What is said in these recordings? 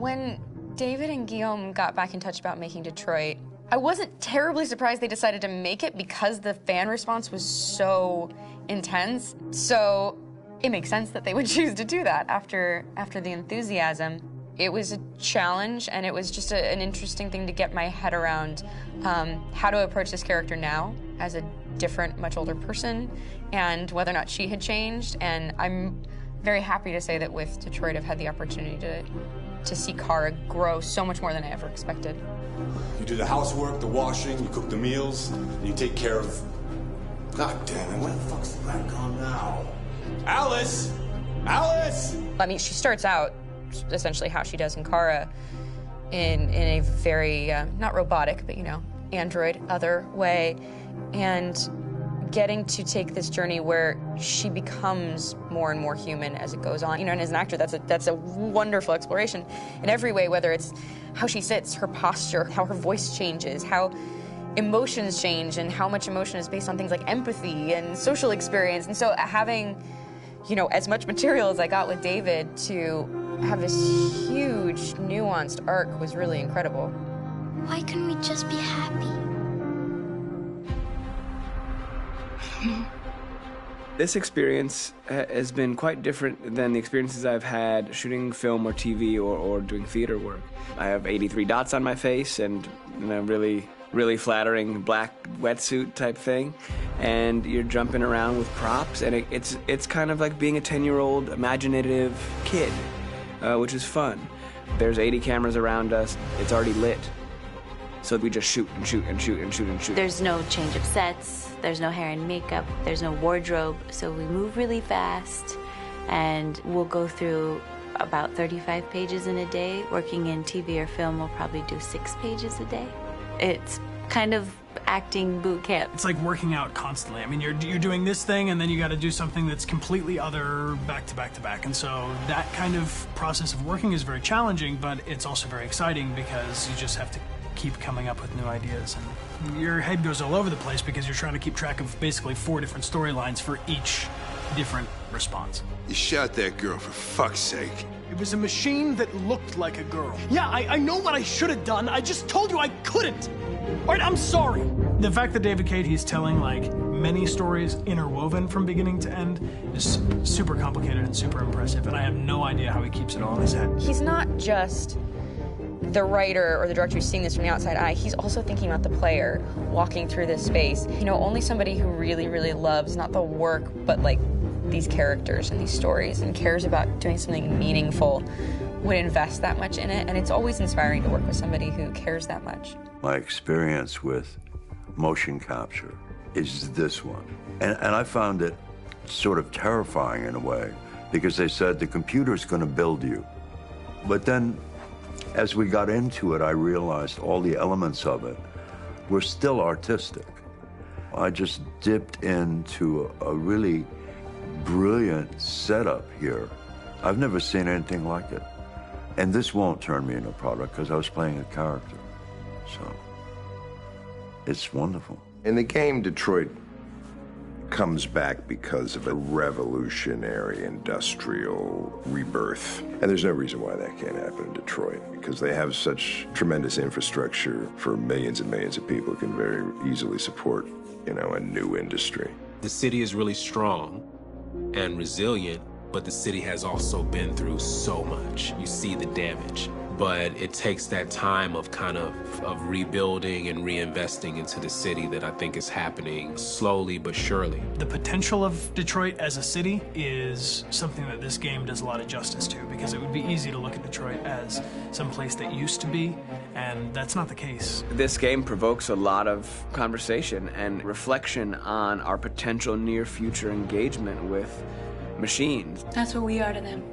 When David and Guillaume got back in touch about making Detroit, I wasn't terribly surprised they decided to make it because the fan response was so intense. So it makes sense that they would choose to do that after the enthusiasm. It was a challenge, and it was just an interesting thing to get my head around how to approach this character now as a different, much older person, and whether or not she had changed. And I'm very happy to say that with Detroit, I've had the opportunity to see Kara grow so much more than I ever expected. You do the housework, the washing, you cook the meals, and you take care of... God damn it, where the fuck's the rat gone now? Alice! Alice! I mean, she starts out essentially how she does in Kara in a very, not robotic, but, you know, android other way, and getting to take this journey where she becomes more and more human as it goes on. You know, and as an actor, that's a wonderful exploration in every way, whether it's how she sits, her posture, how her voice changes, how emotions change, and how much emotion is based on things like empathy and social experience. And so having, you know, as much material as I got with David to have this huge, nuanced arc was really incredible. Why couldn't we just be happy? This experience has been quite different than the experiences I've had shooting film or TV or doing theater work. I have 83 dots on my face and a really flattering black wetsuit type thing, and you're jumping around with props, and it's kind of like being a 10-year-old imaginative kid, which is fun. There's 80 cameras around us. It's already lit. So we just shoot and shoot and shoot and shoot and shoot. There's no change of sets, there's no hair and makeup, there's no wardrobe, so we move really fast, and we'll go through about 35 pages in a day. Working in TV or film, we'll probably do 6 pages a day. It's kind of acting boot camp. It's like working out constantly. I mean, you're doing this thing, and then you got to do something that's completely other back to back to back. And so that kind of process of working is very challenging, but it's also very exciting because you just have to keep coming up with new ideas, and your head goes all over the place because you're trying to keep track of basically 4 different storylines for each different response. You shot that girl, for fuck's sake. It was a machine that looked like a girl. Yeah, I know what I should have done. I just told you I couldn't. All right, I'm sorry. The fact that David Cade, he's telling like many stories interwoven from beginning to end is super complicated and super impressive, and I have no idea how he keeps it all in his head. He's not just the writer or the director who's seeing this from the outside eye, he's also thinking about the player walking through this space. You know, only somebody who really, really loves not the work, but like these characters and these stories and cares about doing something meaningful would invest that much in it. And it's always inspiring to work with somebody who cares that much. My experience with motion capture is this one. And I found it sort of terrifying in a way, because they said the computer's going to build you. But then as we got into it, I realized all the elements of it were still artistic. I just dipped into a really brilliant setup here. I've never seen anything like it. And this won't turn me into a product because I was playing a character. So it's wonderful. In the game, Detroit comes back because of a revolutionary industrial rebirth. And there's no reason why that can't happen in Detroit, because they have such tremendous infrastructure for millions and millions of people who can very easily support, you know, a new industry. The city is really strong and resilient, but the city has also been through so much. You see the damage. But it takes that time of kind of rebuilding and reinvesting into the city that I think is happening slowly but surely. The potential of Detroit as a city is something that this game does a lot of justice to, because it would be easy to look at Detroit as some place that used to be, and that's not the case. This game provokes a lot of conversation and reflection on our potential near-future engagement with machines. That's what we are to them.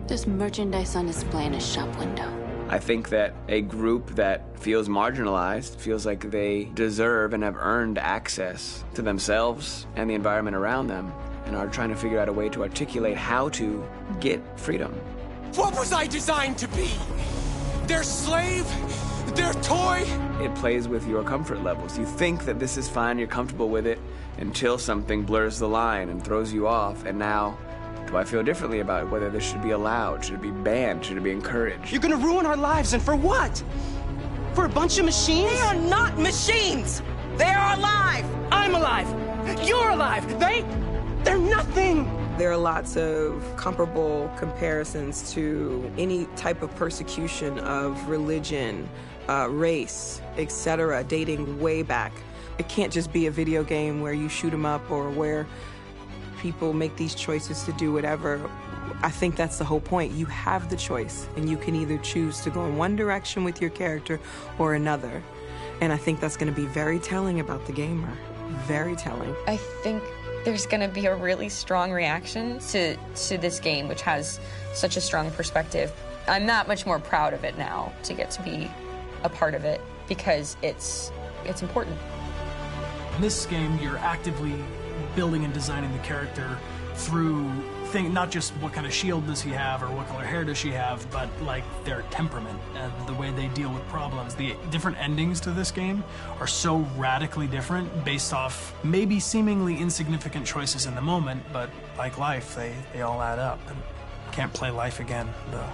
There's merchandise on display in a shop window. I think that a group that feels marginalized, feels like they deserve and have earned access to themselves and the environment around them, and are trying to figure out a way to articulate how to get freedom. What was I designed to be? Their slave? Their toy? It plays with your comfort levels. You think that this is fine, you're comfortable with it, until something blurs the line and throws you off, and now Do I feel differently about whether this should be allowed? Should it be banned? Should it be encouraged? You're gonna ruin our lives, and for what? For a bunch of machines? They are not machines! They are alive! I'm alive! You're alive! They're nothing! There are lots of comparable comparisons to any type of persecution of religion, race, etc., dating way back. It can't just be a video game where you shoot 'em up or where people make these choices to do whatever. I think that's the whole point. You have the choice, and you can either choose to go in one direction with your character or another. And I think that's going to be very telling about the gamer. Very telling. I think there's going to be a really strong reaction to this game, which has such a strong perspective. I'm that much more proud of it now to get to be a part of it because it's important. In this game, you're actively building and designing the character through not just what kind of shield does he have or what color hair does she have, but like their temperament and the way they deal with problems. The different endings to this game are so radically different based off maybe seemingly insignificant choices in the moment, but like life, they all add up. And can't play life again, though.